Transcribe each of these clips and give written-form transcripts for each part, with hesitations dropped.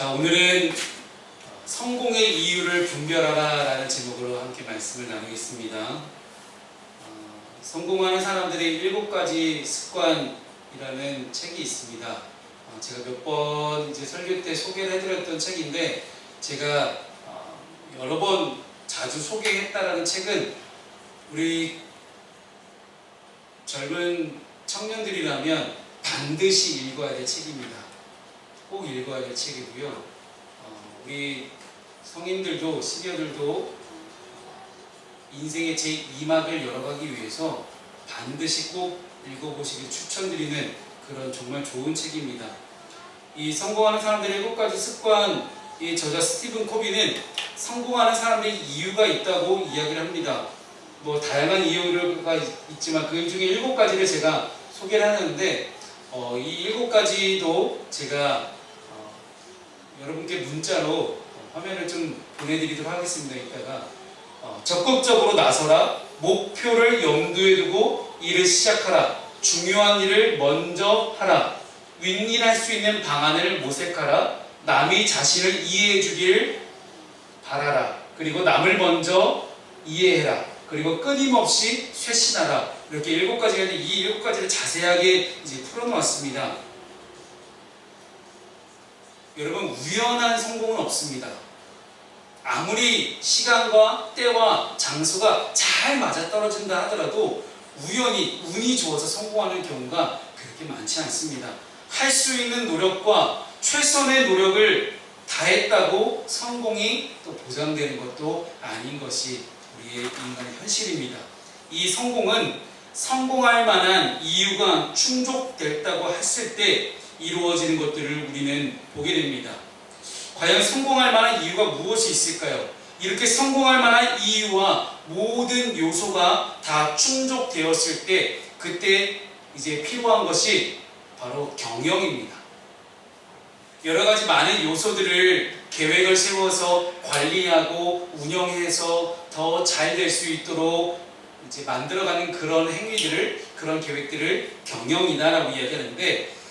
자, 오늘은 성공의 이유를 분별하라 라는 제목으로 함께 말씀을 나누겠습니다. 성공하는 사람들의 7가지 습관이라는 책이 있습니다. 제가 몇 번 이제 설교 때 소개를 해드렸던 책인데, 제가 여러 번 자주 소개했다라는 책은 우리 젊은 청년들이라면 반드시 읽어야 될 책입니다. 꼭 읽어야 될 책이고요. 우리 성인들도 시니어들도 인생의 제2막을 열어가기 위해서 반드시 꼭 읽어보시길 추천드리는 그런 정말 좋은 책입니다. 이 성공하는 사람들의 7가지 습관의 저자 스티븐 코비는 성공하는 사람들의 이유가 있다고 이야기를 합니다. 뭐 다양한 이유가 있지만 그 중에 7가지를 제가 소개를 하는데, 이 7가지도 제가 여러분께 문자로 화면을 좀 보내드리도록 하겠습니다. 이따가 적극적으로 나서라, 목표를 염두에 두고 일을 시작하라, 중요한 일을 먼저 하라, 윈윈할 수 있는 방안을 모색하라, 남이 자신을 이해해 주길 바라라, 그리고 남을 먼저 이해해라, 그리고 끊임없이 쇄신하라. 이렇게 7가지가 있는데 이 7가지를 자세하게 이제 풀어놓았습니다. 여러분, 우연한 성공은 없습니다. 아무리 시간과 때와 장소가 잘 맞아떨어진다 하더라도 우연히 운이 좋아서 성공하는 경우가 그렇게 많지 않습니다. 할 수 있는 노력과 최선의 노력을 다했다고 성공이 또 보장되는 것도 아닌 것이 우리의 인간의 현실입니다. 이 성공은 성공할 만한 이유가 충족됐다고 했을 때 이루어지는 것들을 우리는 보게 됩니다. 과연 성공할 만한 이유가 무엇이 있을까요? 이렇게 성공할 만한 이유와 모든 요소가 다 충족되었을 때, 그때 이제 필요한 것이 바로 경영입니다. 여러 가지 많은 요소들을 계획을 세워서 관리하고 운영해서 더 잘 될 수 있도록 이제 만들어가는 그런 행위들을, 그런 계획들을 경영이다라고 이야기하는데,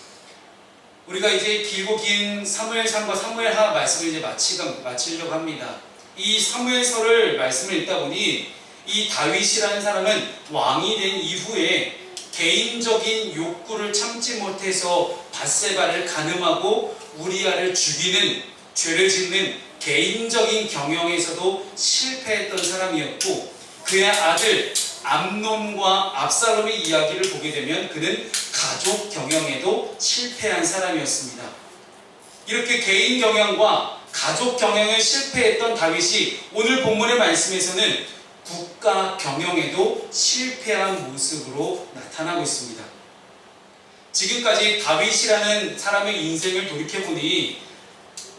우리가 이제 길고 긴 사무엘상과 사무엘하 말씀을 이제 마치려고 합니다. 이 사무엘서를 말씀을 읽다 보니 이 다윗이라는 사람은 왕이 된 이후에 개인적인 욕구를 참지 못해서 밧세바를 간음하고 우리아를 죽이는 죄를 짓는 개인적인 경영에서도 실패했던 사람이었고, 그의 아들 암논과 압살롬의 이야기를 보게 되면 그는 가족 경영에도 실패한 사람이었습니다. 이렇게 개인 경영과 가족 경영에 실패했던 다윗이 오늘 본문의 말씀에서는 국가 경영에도 실패한 모습으로 나타나고 있습니다. 지금까지 다윗이라는 사람의 인생을 돌이켜보니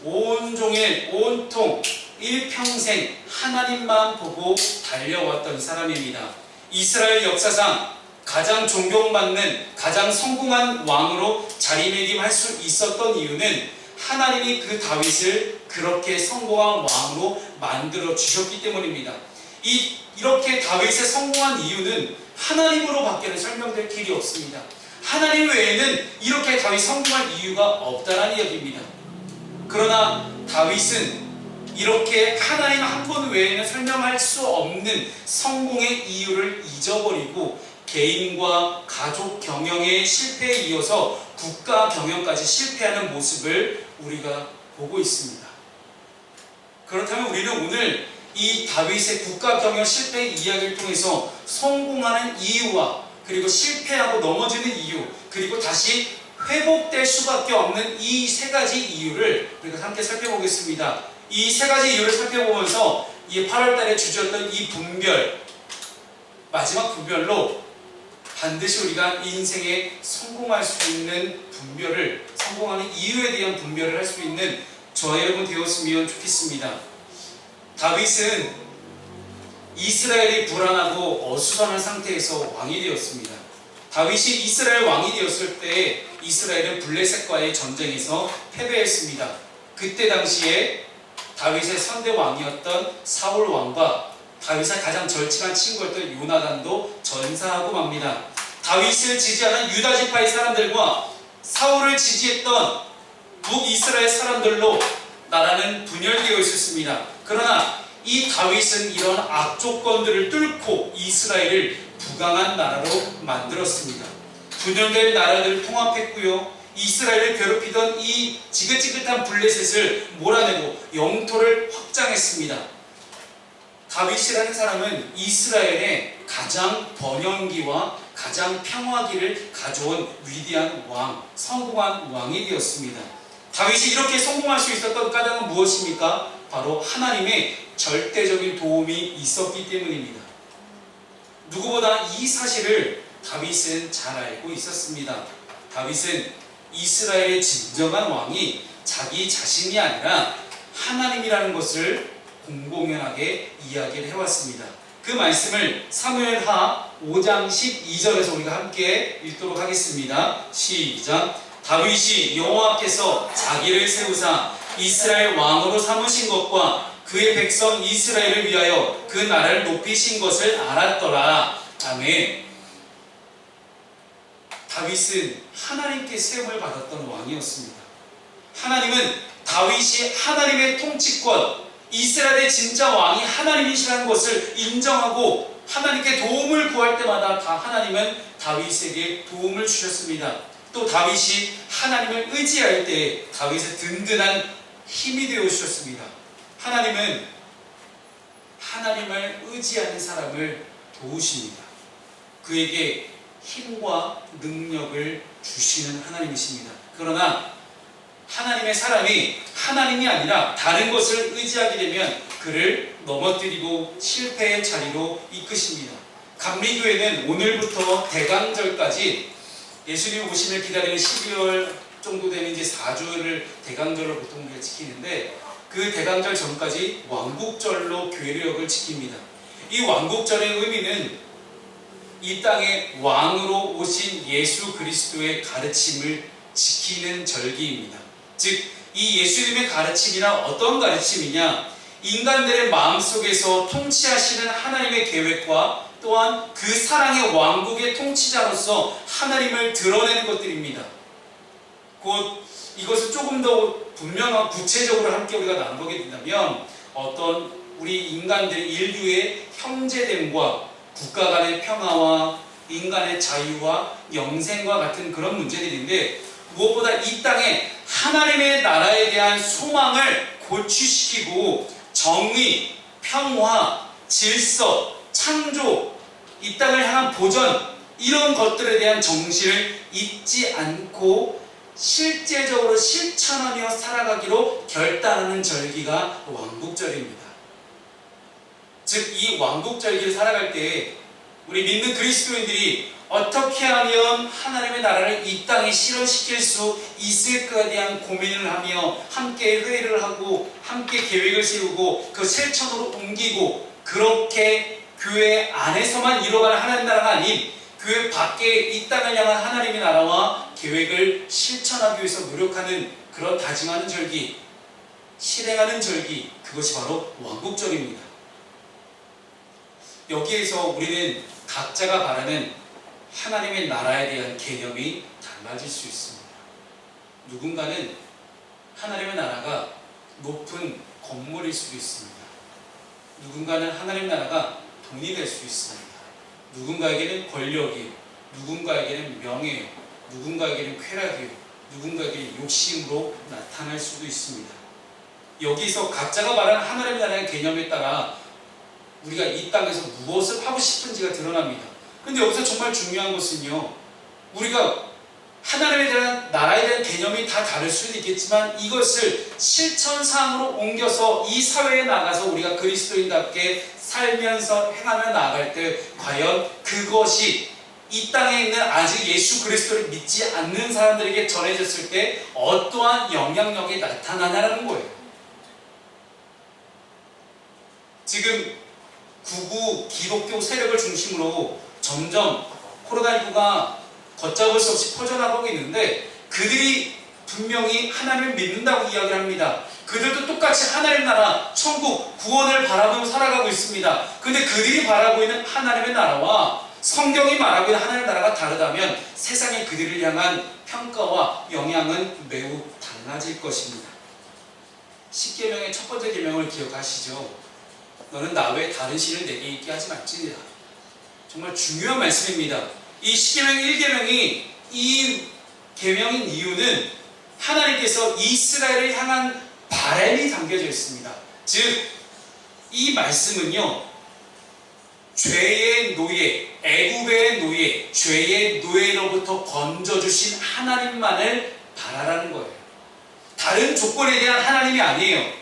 온종일 온통 일평생 하나님만 보고 달려왔던 사람입니다. 이스라엘 역사상 가장 존경받는, 가장 성공한 왕으로 자리매김할 수 있었던 이유는 하나님이 그 다윗을 그렇게 성공한 왕으로 만들어 주셨기 때문입니다. 이렇게 다윗의 성공한 이유는 하나님으로 밖에는 설명될 길이 없습니다. 하나님 외에는 이렇게 다윗 성공할 이유가 없다는 이야기입니다. 그러나 다윗은 이렇게 하나님 한 분 외에는 설명할 수 없는 성공의 이유를 잊어버리고 개인과 가족 경영의 실패에 이어서 국가 경영까지 실패하는 모습을 우리가 보고 있습니다. 그렇다면 우리는 오늘 이 다윗의 국가 경영 실패의 이야기를 통해서 성공하는 이유와, 그리고 실패하고 넘어지는 이유, 그리고 다시 회복될 수밖에 없는 이 3가지 이유를 우리가 함께 살펴보겠습니다. 이 3가지 이유를 살펴보면서 이 8월달에 주제였던 이 분별, 마지막 분별로 반드시 우리가 인생에 성공할 수 있는 분별을, 성공하는 이유에 대한 분별을 할 수 있는 저와 여러분 되었으면 좋겠습니다. 다윗은 이스라엘이 불안하고 어수선한 상태에서 왕이 되었습니다. 다윗이 이스라엘 왕이 되었을 때 이스라엘은 블레셋과의 전쟁에서 패배했습니다. 그때 당시에 다윗의 선대 왕이었던 사울 왕과 다윗의 가장 절친한 친구였던 요나단도 전사하고 맙니다. 다윗을 지지하는 유다 지파의 사람들과 사울을 지지했던 북이스라엘 사람들로 나라는 분열되어 있었습니다. 그러나 이 다윗은 이런 악조건들을 뚫고 이스라엘을 부강한 나라로 만들었습니다. 분열된 나라들을 통합했고요. 이스라엘을 괴롭히던 이 지긋지긋한 블레셋을 몰아내고 영토를 확장했습니다. 다윗이라는 사람은 이스라엘의 가장 번영기와 가장 평화기를 가져온 위대한 왕, 성공한 왕이 되었습니다. 다윗이 이렇게 성공할 수 있었던 까닭은 무엇입니까? 바로 하나님의 절대적인 도움이 있었기 때문입니다. 누구보다 이 사실을 다윗은 잘 알고 있었습니다. 다윗은 이스라엘의 진정한 왕이 자기 자신이 아니라 하나님이라는 것을 공공연하게 이야기를 해왔습니다. 그 말씀을 사무엘하 5장 12절에서 우리가 함께 읽도록 하겠습니다. 시작. 다윗이 여호와께서 자기를 세우사 이스라엘 왕으로 삼으신 것과 그의 백성 이스라엘을 위하여 그 나라를 높이신 것을 알았더라. 아멘. 다윗은 하나님께 세움을 받았던 왕이었습니다. 하나님은 다윗이 하나님의 통치권, 이스라엘의 진짜 왕이 하나님이시라는 것을 인정하고 하나님께 도움을 구할 때마다 다 하나님은 다윗에게 도움을 주셨습니다. 또 다윗이 하나님을 의지할 때 다윗의 든든한 힘이 되어 주셨습니다. 하나님은 하나님을 의지하는 사람을 도우십니다. 그에게 힘과 능력을 주시는 하나님이십니다. 그러나 하나님의 사람이 하나님이 아니라 다른 것을 의지하게 되면 그를 넘어뜨리고 실패의 자리로 이끄십니다. 감리교회는 오늘부터 대강절까지 예수님 오심을 기다리는 12월 정도 되는 이제 4주를 대강절로 보통 우리가 지키는데, 그 대강절 전까지 왕국절로 교회력을 지킵니다. 이 왕국절의 의미는 이 땅에 왕으로 오신 예수 그리스도의 가르침을 지키는 절기입니다. 즉, 이 예수님의 가르침이란 어떤 가르침이냐? 인간들의 마음속에서 통치하시는 하나님의 계획과 또한 그 사랑의 왕국의 통치자로서 하나님을 드러내는 것들입니다. 곧 이것을 조금 더 분명하고 구체적으로 함께 우리가 나눠보게 된다면, 어떤 우리 인간들의 인류의 형제됨과 국가 간의 평화와 인간의 자유와 영생과 같은 그런 문제들인데, 무엇보다 이 땅에 하나님의 나라에 대한 소망을 고취시키고 정의, 평화, 질서, 창조, 이 땅을 향한 보전, 이런 것들에 대한 정신을 잊지 않고 실제적으로 실천하며 살아가기로 결단하는 절기가 왕국절입니다. 즉, 이 왕국절기를 살아갈 때 우리 믿는 그리스도인들이 어떻게 하면 하나님의 나라를 이 땅에 실현시킬 수 있을까에 대한 고민을 하며 함께 회의를 하고 함께 계획을 세우고 그 실천으로 옮기고, 그렇게 교회 안에서만 이루어가는 하나님 나라가 아닌 교회 밖에 이 땅을 향한 하나님의 나라와 계획을 실천하기 위해서 노력하는 그런 다짐하는 절기, 실행하는 절기, 그것이 바로 왕국절입니다. 여기에서 우리는 각자가 바라는 하나님의 나라에 대한 개념이 달라질 수 있습니다. 누군가는 하나님의 나라가 높은 건물일 수도 있습니다. 누군가는 하나님의 나라가 돈이 될 수 있습니다. 누군가에게는 권력이요, 누군가에게는 명예요, 누군가에게는 쾌락이요, 누군가에게는 욕심으로 나타날 수도 있습니다. 여기서 각자가 말하는 하나님의 나라의 개념에 따라 우리가 이 땅에서 무엇을 하고 싶은지가 드러납니다. 근데 여기서 정말 중요한 것은요, 우리가 하나님에 대한 나라에 대한 개념이 다 다를 수는 있겠지만 이것을 실천상으로 옮겨서 이 사회에 나가서 우리가 그리스도인답게 살면서 행하며 나아갈 때 과연 그것이 이 땅에 있는 아직 예수 그리스도를 믿지 않는 사람들에게 전해졌을 때 어떠한 영향력이 나타나냐는 거예요. 지금 구구 기독교 세력을 중심으로 점점 코로나19가 걷잡을 수 없이 퍼져나가고 있는데, 그들이 분명히 하나님을 믿는다고 이야기를 합니다. 그들도 똑같이 하나님 나라, 천국, 구원을 바라보며 살아가고 있습니다. 근데 그들이 바라고 있는 하나님의 나라와 성경이 말하고 있는 하나님의 나라가 다르다면 세상의 그들을 향한 평가와 영향은 매우 달라질 것입니다. 십계명의 첫 번째 계명을 기억하시죠? 너는 나 외에 다른 신을 내게 있게 하지 말지니라. 정말 중요한 말씀입니다. 이 십계명 1계명이 이 계명인 이유는 하나님께서 이스라엘을 향한 바람이 담겨져 있습니다. 즉, 이 말씀은요, 죄의 노예, 애굽의 노예, 죄의 노예로부터 건져주신 하나님만을 바라라는 거예요. 다른 조건에 대한 하나님이 아니에요.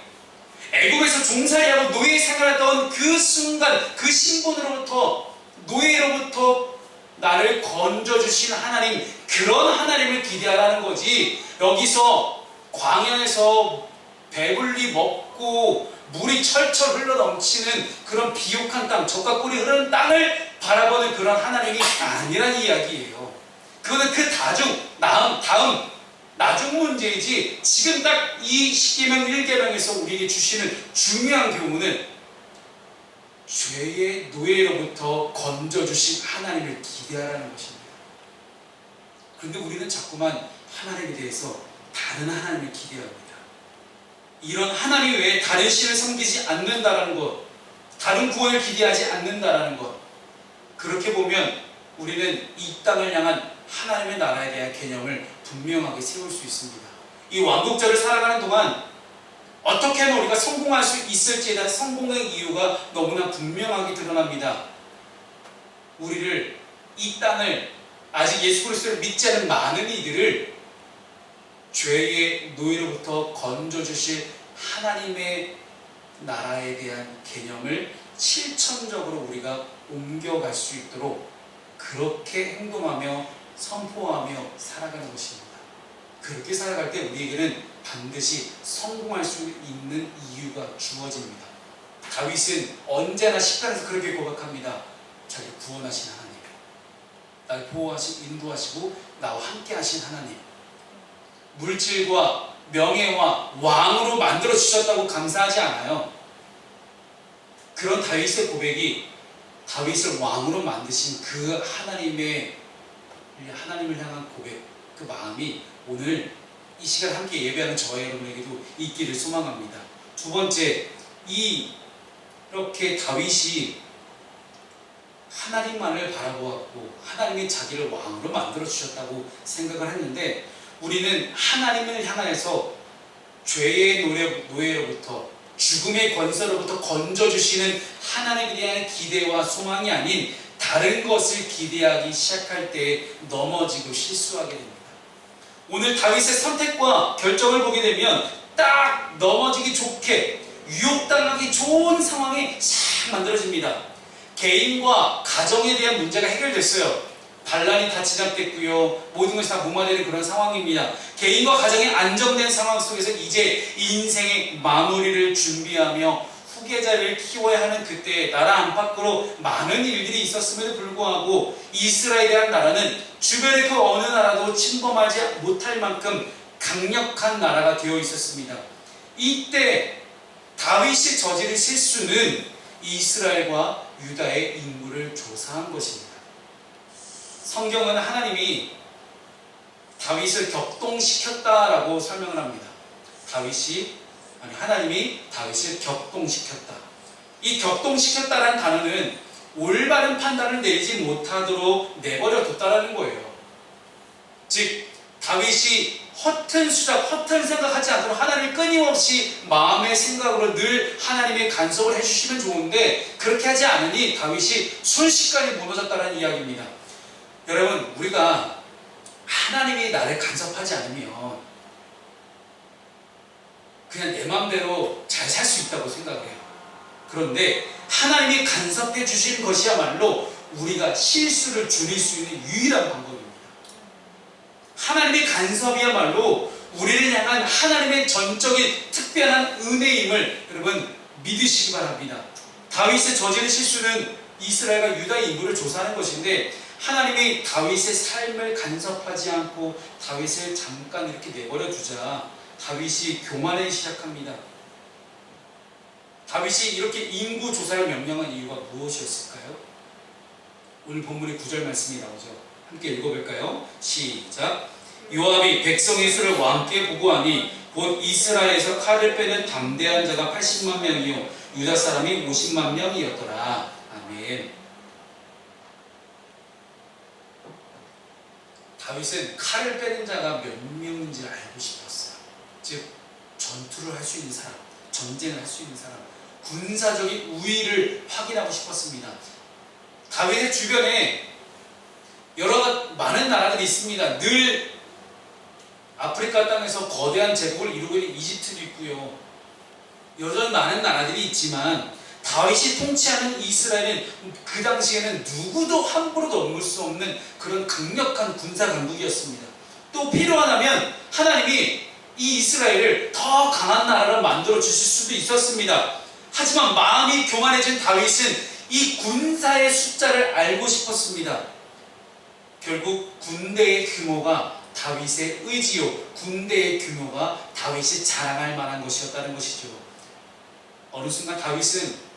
애굽에서 종살이하고 노예 생활했던 그 순간, 그 신분으로부터, 노예로부터 나를 건져주신 하나님, 그런 하나님을 기대하라는 거지. 여기서 광야에서 배불리 먹고 물이 철철 흘러 넘치는 그런 비옥한 땅, 젖과 꿀이 흐르는 땅을 바라보는 그런 하나님이 아니란 이야기예요. 그거는 그 다음 나중 문제이지, 지금 딱 이 십계명 1계명에서 우리에게 주시는 중요한 교훈은 죄의 노예로부터 건져주신 하나님을 기대하라는 것입니다. 그런데 우리는 자꾸만 하나님에 대해서 다른 하나님을 기대합니다. 이런 하나님 외에 다른 신을 섬기지 않는다라는 것, 다른 구원을 기대하지 않는다라는 것, 그렇게 보면 우리는 이 땅을 향한 하나님의 나라에 대한 개념을 분명하게 세울 수 있습니다. 이 왕국절을 살아가는 동안 어떻게 하면 우리가 성공할 수 있을지에 대한 성공의 이유가 너무나 분명하게 드러납니다. 우리를, 이 땅을, 아직 예수 그리스도를 믿지 않은 많은 이들을 죄의 노예로부터 건져주실 하나님의 나라에 대한 개념을 실천적으로 우리가 옮겨갈 수 있도록 그렇게 행동하며 선포하며 살아가는 것입니다. 그렇게 살아갈 때 우리에게는 반드시 성공할 수 있는 이유가 주어집니다. 다윗은 언제나 시편에서 그렇게 고백합니다. 자기 구원하신 하나님, 날 보호하시고 인도하시고 나와 함께 하신 하나님, 물질과 명예와 왕으로 만들어 주셨다고 감사하지 않아요. 그런 다윗의 고백이 다윗을 왕으로 만드신 그 하나님을 향한 고백, 그 마음이 오늘 이 시간 함께 예배하는 저와 여러분에게도 있기를 소망합니다. 두 번째, 이렇게 다윗이 하나님만을 바라보았고 하나님이 자기를 왕으로 만들어 주셨다고 생각을 했는데, 우리는 하나님을 향하여서 죄의 노예로부터, 죽음의 권세로부터 건져주시는 하나님에 대한 기대와 소망이 아닌 다른 것을 기대하기 시작할 때 넘어지고 실수하게 됩니다. 오늘 다윗의 선택과 결정을 보게 되면 딱 넘어지기 좋게, 유혹당하기 좋은 상황이 싹 만들어집니다. 개인과 가정에 대한 문제가 해결됐어요. 반란이 다 진압됐고요. 모든 것이 다 무마되는 그런 상황입니다. 개인과 가정이 안정된 상황 속에서 이제 인생의 마무리를 준비하며 후계자를 키워야 하는 그때 나라 안팎으로 많은 일들이 있었음에도 불구하고 이스라엘에 대한 나라는 주변의 그 어느 나라도 침범하지 못할 만큼 강력한 나라가 되어 있었습니다. 이때 다윗이 저지른 실수는 이스라엘과 유다의 인구를 조사한 것입니다. 성경은 하나님이 다윗을 격동시켰다라고 설명을 합니다. 하나님이 다윗을 격동시켰다. 이 격동시켰다라는 단어는 올바른 판단을 내리지 못하도록 내버려 뒀다라는 거예요. 즉, 다윗이 허튼 수작, 허튼 생각하지 않도록 하나님이 끊임없이 마음의 생각으로 늘 하나님의 간섭을 해주시면 좋은데, 그렇게 하지 않으니 다윗이 순식간에 무너졌다는 이야기입니다. 여러분, 우리가 하나님이 나를 간섭하지 않으면 그냥 내 마음대로 잘 살 수 있다고 생각을 해요. 그런데 하나님이 간섭해 주신 것이야말로 우리가 실수를 줄일 수 있는 유일한 방법입니다. 하나님의 간섭이야말로 우리를 향한 하나님의 전적인 특별한 은혜임을 여러분 믿으시기 바랍니다. 다윗의 저지른 실수는 이스라엘과 유다의 인구를 조사하는 것인데, 하나님이 다윗의 삶을 간섭하지 않고 다윗을 잠깐 이렇게 내버려 두자 다윗이 교만하기 시작합니다. 다윗이 이렇게 인구 조사를 명령한 이유가 무엇이었을까요? 오늘 본문의 9절 말씀이 나오죠. 함께 읽어볼까요? 시작. 요압이 백성의 수를 왕께 보고하니 곧 이스라엘에서 칼을 빼는 담대한 자가 80만 명이요 유다 사람이 50만 명이었더라. 아멘. 다윗은 칼을 빼는 자가 몇 명인지 알고 싶었어요. 즉 전투를 할 수 있는 사람, 전쟁을 할 수 있는 사람, 군사적인 우위를 확인하고 싶었습니다. 다윗의 주변에 여러 많은 나라들이 있습니다. 늘 아프리카 땅에서 거대한 제국을 이루고 있는 이집트도 있고요. 여전히 많은 나라들이 있지만 다윗이 통치하는 이스라엘은 그 당시에는 누구도 함부로 넘을 수 없는 그런 강력한 군사 강국이었습니다. 또 필요하다면 하나님이 이 이스라엘을 더 강한 나라로 만들어 주실 수도 있었습니다. 하지만 마음이 교만해진 다윗은 이 군사의 숫자를 알고 싶었습니다. 결국 군대의 규모가 다윗의 의지요, 군대의 규모가 다윗이 자랑할 만한 것이었다는 것이죠. 어느 순간 다윗은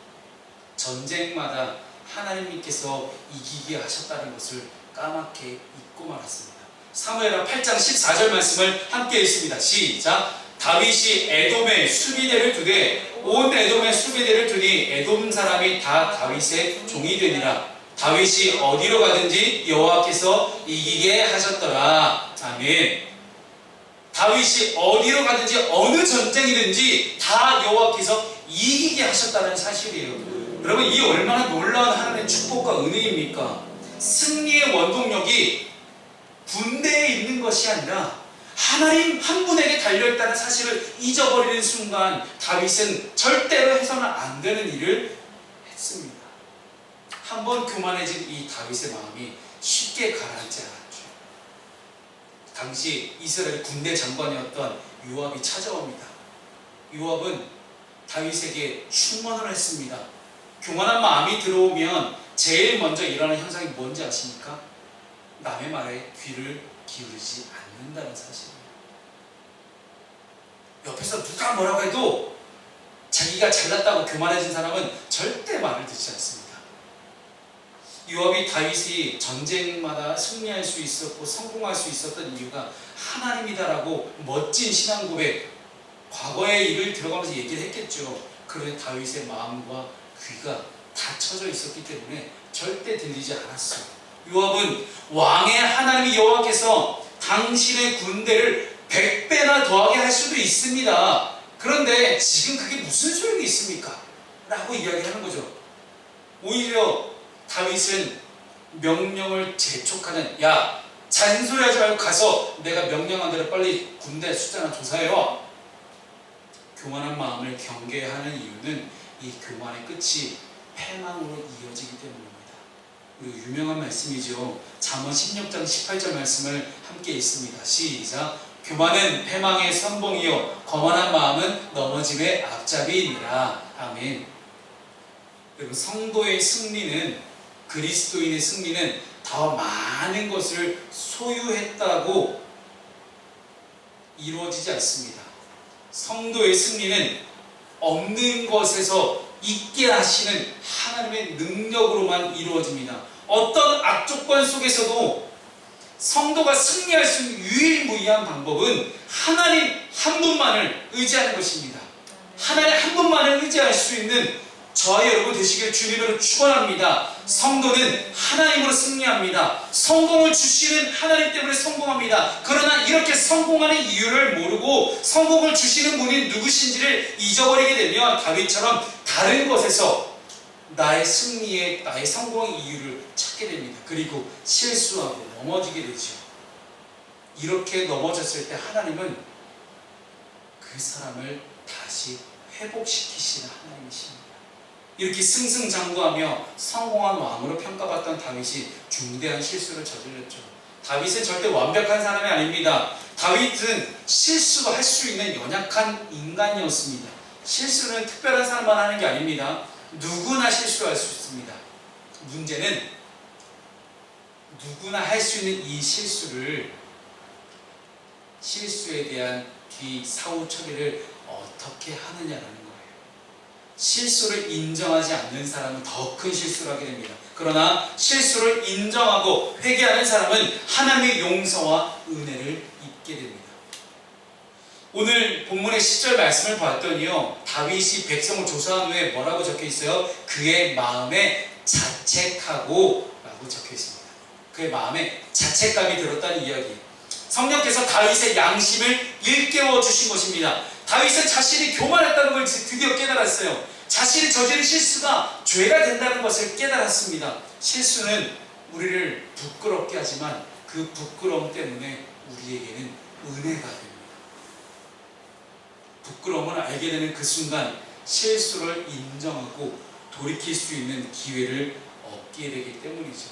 전쟁마다 하나님께서 이기게 하셨다는 것을 까맣게 잊고 말았습니다. 사무엘하 8장 14절 말씀을 함께 읽습니다. 시작. 다윗이 에돔에 수비대를 두되 온 에돔에 수비대를 두니 에돔 사람이 다 다윗의 종이 되니라. 다윗이 어디로 가든지 여호와께서 이기게 하셨더라. 아멘. 다윗이 어디로 가든지 어느 전쟁이든지 다 여호와께서 이기게 하셨다는 사실이에요. 여러분, 이 얼마나 놀라운 하나님의 축복과 은혜입니까? 승리의 원동력이 군대에 있는 것이 아니라 하나님 한 분에게 달려있다는 사실을 잊어버리는 순간 다윗은 절대로 해서는 안 되는 일을 했습니다. 한번 교만해진 이 다윗의 마음이 쉽게 가라앉지 않았죠. 당시 이스라엘 군대 장관이었던 요압이 찾아옵니다. 요압은 다윗에게 충원을 했습니다. 교만한 마음이 들어오면 제일 먼저 일어나는 현상이 뭔지 아십니까? 남의 말에 귀를 기울이지 않는다는 사실이에요. 옆에서 누가 뭐라고 해도 자기가 잘났다고 교만해진 사람은 절대 말을 듣지 않습니다. 요압이 다윗이 전쟁마다 승리할 수 있었고 성공할 수 있었던 이유가 하나님이다라고 멋진 신앙 고백, 과거의 일을 들어가면서 얘기를 했겠죠. 그런데 다윗의 마음과 귀가 닫혀져 있었기 때문에 절대 들리지 않았어요. 요압은 왕의 하나님 여호와께서 당신의 군대를 100배나 더하게 할 수도 있습니다. 그런데 지금 그게 무슨 소용이 있습니까? 라고 이야기하는 거죠. 오히려 다윗은 명령을 재촉하는, 야, 잔소리하지 말고 가서 내가 명령한 대로 빨리 군대 숫자나 조사해와. 교만한 마음을 경계하는 이유는 이 교만의 끝이 패망으로 이어지기 때문입니다. 그리고 유명한 말씀이죠. 잠언 16장 18절 말씀을 함께 읽습니다. 시작. 교만은 패망의 선봉이요 거만한 마음은 넘어짐의 앞잡이이니라. 아멘. 여러분, 성도의 승리는, 그리스도인의 승리는 더 많은 것을 소유했다고 이루어지지 않습니다. 성도의 승리는 없는 것에서 있게 하시는 하나님의 능력으로만 이루어집니다. 어떤 악조건 속에서도 성도가 승리할 수 있는 유일무이한 방법은 하나님 한 분만을 의지하는 것입니다. 하나님 한 분만을 의지할 수 있는 저와 여러분 되시길 주님으로 축원합니다. 성도는 하나님으로 승리합니다. 성공을 주시는 하나님 때문에 성공합니다. 그러나 이렇게 성공하는 이유를 모르고 성공을 주시는 분이 누구신지를 잊어버리게 되면 다윗처럼 다른 것에서 나의 승리의, 나의 성공의 이유를 찾게 됩니다. 그리고 실수하고 넘어지게 되죠. 이렇게 넘어졌을 때 하나님은 그 사람을 다시 회복시키시는 하나님이십니다. 이렇게 승승장구하며 성공한 왕으로 평가받던 다윗이 중대한 실수를 저질렀죠. 다윗은 절대 완벽한 사람이 아닙니다. 다윗은 실수할 수 있는 연약한 인간이었습니다. 실수는 특별한 사람만 하는 게 아닙니다. 누구나 실수할 수 있습니다. 문제는 누구나 할 수 있는 이 실수에 대한 뒤 사후 처리를 어떻게 하느냐라는 거예요. 실수를 인정하지 않는 사람은 더 큰 실수를 하게 됩니다. 그러나 실수를 인정하고 회개하는 사람은 하나님의 용서와 은혜를 입게 됩니다. 오늘 본문의 10절 말씀을 봤더니요, 다윗이 백성을 조사한 후에 뭐라고 적혀 있어요? 그의 마음에 자책하고 라고 적혀 있습니다. 그의 마음에 자책감이 들었다는 이야기예요. 성령께서 다윗의 양심을 일깨워 주신 것입니다. 다윗은 자신이 교만했다는 걸 드디어 깨달았어요. 자신이 저지른 실수가 죄가 된다는 것을 깨달았습니다. 실수는 우리를 부끄럽게 하지만 그 부끄러움 때문에 우리에게는 은혜가 됩니다. 부끄러움을 알게 되는 그 순간 실수를 인정하고 돌이킬 수 있는 기회를 얻게 되기 때문이죠.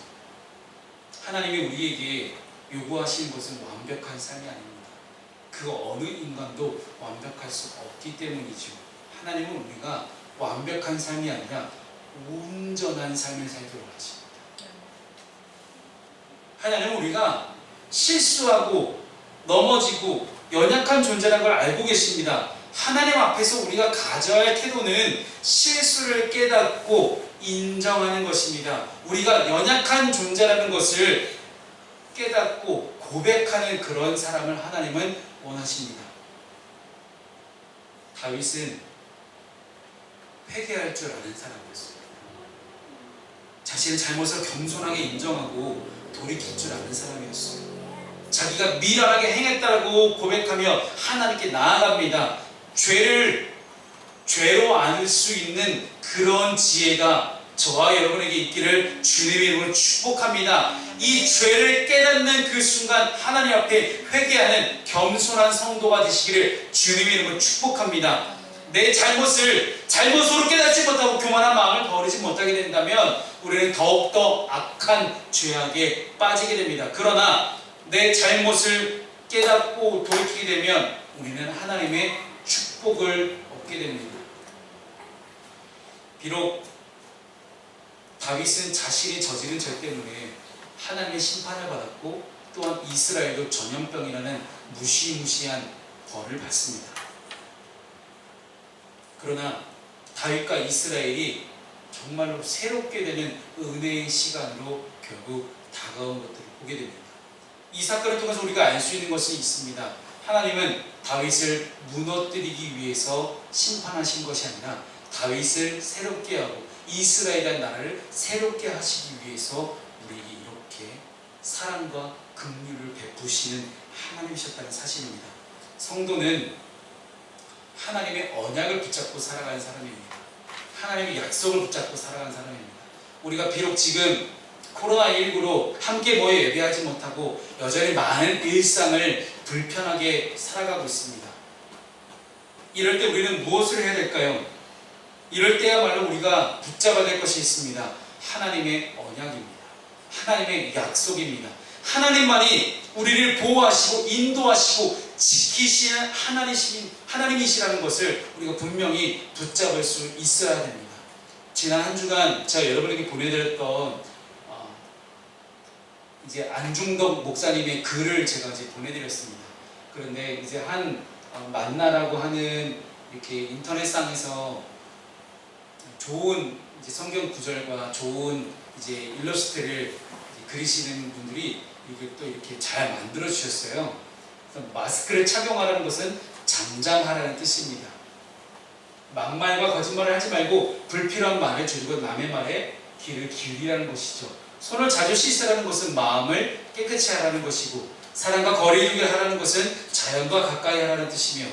하나님이 우리에게 요구하시는 것은 완벽한 삶이 아닙니다. 그 어느 인간도 완벽할 수 없기 때문이죠. 하나님은 우리가 완벽한 삶이 아니라 온전한 삶을 살기로 하십니다. 하나님은 우리가 실수하고 넘어지고 연약한 존재라는 걸 알고 계십니다. 하나님 앞에서 우리가 가져야 할 태도는 실수를 깨닫고 인정하는 것입니다. 우리가 연약한 존재라는 것을 깨닫고 고백하는 그런 사람을 하나님은 원하십니다. 다윗은 회개할 줄 아는 사람이었어요. 자신의 잘못을 겸손하게 인정하고 돌이킬 줄 아는 사람이었어요. 자기가 미련하게 행했다고 고백하며 하나님께 나아갑니다. 죄로 안을 수 있는 그런 지혜가 저와 여러분에게 있기를 주님의 이름으로 축복합니다. 이 죄를 깨닫는 그 순간 하나님 앞에 회개하는 겸손한 성도가 되시기를 주님의 이름으로 축복합니다. 내 잘못으로 깨닫지 못하고 교만한 마음을 버리지 못하게 된다면 우리는 더욱더 악한 죄악에 빠지게 됩니다. 그러나 내 잘못을 깨닫고 돌이키게 되면 우리는 하나님의 축복을 얻게 됩니다. 비록 다윗은 자신이 저지른 죄 때문에 하나님의 심판을 받았고 또한 이스라엘도 전염병이라는 무시무시한 벌을 받습니다. 그러나 다윗과 이스라엘이 정말로 새롭게 되는 은혜의 시간으로 결국 다가온 것들을 보게 됩니다. 이 사건을 통해서 우리가 알 수 있는 것이 있습니다. 하나님은 다윗을 무너뜨리기 위해서 심판하신 것이 아니라 다윗을 새롭게 하고 이스라엘이라는 나라를 새롭게 하시기 위해서 우리에게 이렇게 사랑과 긍휼을 베푸시는 하나님이셨다는 사실입니다. 성도는 하나님의 언약을 붙잡고 살아가는 사람입니다. 하나님의 약속을 붙잡고 살아가는 사람입니다. 우리가 비록 지금 코로나19로 함께 모여 예배하지 못하고 여전히 많은 일상을 불편하게 살아가고 있습니다. 이럴 때 우리는 무엇을 해야 될까요? 이럴 때야말로 우리가 붙잡아야 될 것이 있습니다. 하나님의 언약입니다. 하나님의 약속입니다. 하나님만이 우리를 보호하시고 인도하시고 지키시는 하나님이시라는 것을 우리가 분명히 붙잡을 수 있어야 됩니다. 지난 한 주간 제가 여러분에게 보내드렸던 이제 안중덕 목사님의 글을 제가 이제 보내드렸습니다. 그런데 이제 한 만나라고 하는 이렇게 인터넷상에서 좋은 이제 성경 구절과 좋은 이제 일러스트를 그리시는 분들이 이게 또 이렇게 잘 만들어 주셨어요. 마스크를 착용하라는 것은 잠잠하라는 뜻입니다. 막말과 거짓말을 하지 말고 불필요한 말을 줄이고 남의 말에 귀를 기울이라는 것이죠. 손을 자주 씻으라는 것은 마음을 깨끗이 하라는 것이고 사람과 거리 두게 하라는 것은 자연과 가까이 하라는 뜻이며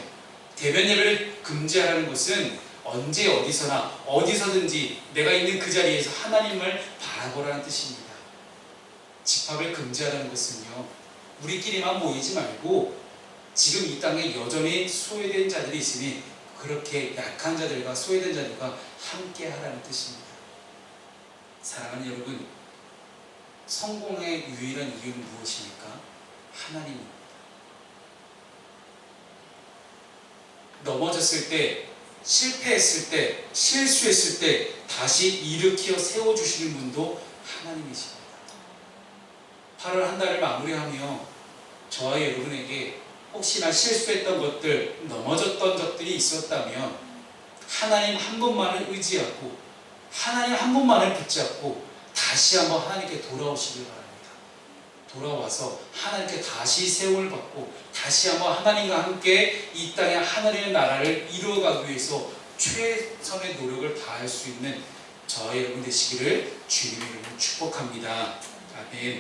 대변 예배를 금지하라는 것은 언제 어디서나 어디서든지 내가 있는 그 자리에서 하나님을 바라보라는 뜻입니다. 집합을 금지하라는 것은요, 우리끼리만 모이지 말고 지금 이 땅에 여전히 소외된 자들이 있으니 그렇게 약한 자들과 소외된 자들과 함께 하라는 뜻입니다. 사랑하는 여러분, 성공의 유일한 이유는 무엇입니까? 하나님입니다. 넘어졌을 때, 실패했을 때, 실수했을 때 다시 일으켜 세워주시는 분도 하나님이십니다. 8월 한 달을 마무리하며 저와 여러분에게 혹시나 실수했던 것들, 넘어졌던 적들이 있었다면 하나님 한 분만을 의지하고 하나님 한 분만을 붙잡고 다시 한번 하나님께 돌아오시길 바랍니다. 돌아와서 하나님께 다시 세움을 받고 다시 한번 하나님과 함께 이 땅의 하늘의 나라를 이루어가기 위해서 최선의 노력을 다할 수 있는 저와 여러분 되시기를 주님의 이름으로 축복합니다. 아멘.